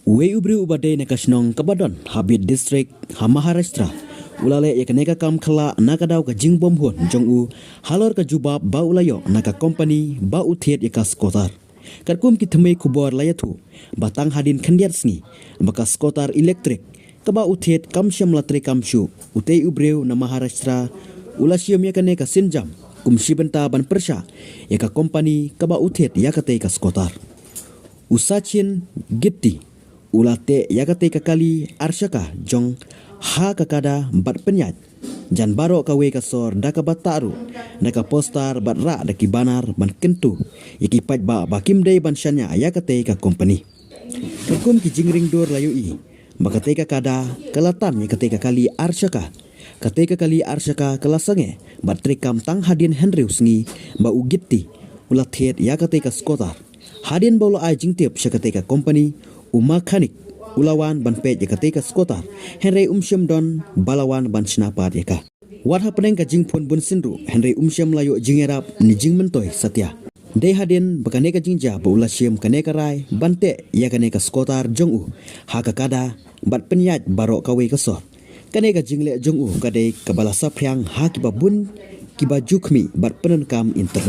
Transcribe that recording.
Wei ubri ubade nakasnong kabadon habit district ha Maharashtra ulale yakaneka kam khala nakadaw ka jingbom hon jongu halor ka jubab ba ulayo naka company ba uthet yakas kotar karkum ki thmei khubor layathu batang hadin khandiat sngi baka skotar electric kaba uthet kamsyam latre kamshu utei ubreu na Maharashtra ulasium yakaneka sinjam kumshibenta ban persha yaka company kaba uthet yakate ka skotar usachin gitti ulate yakate kakali arsyaka jong ha kakada bat penyat jan baro kawe kasor daka bataru daka postar bat ra daki banar ban kentu yaki paj ba bakim dei ban shanya yakate ka company kakum ki jingring dor layu i bakate kakada kelatan yakate kakali arsyaka kate kakali arsyaka kelasange bat trikam tang hadin henry usngi ba ugitti ulathet yakate ka skotar hadin bolo ai jingtiap syakate ka company Umakanik ulawan ban pej yakate ka skotar Henry umsyam don balawan ban snapat yaka wat hapneng ka jingpon bun sindru Henry umsyam layo jingerap ni jingmentoy satya dei hadin bakane ka jingja ba ulasyam kane ka rai bante yakane ka skotar jongu hakakada bat penyat baro kawe kasor kane ka jingle jongu kade kabala saphyang ha kiba bun kiba jukmi bat penenkam internet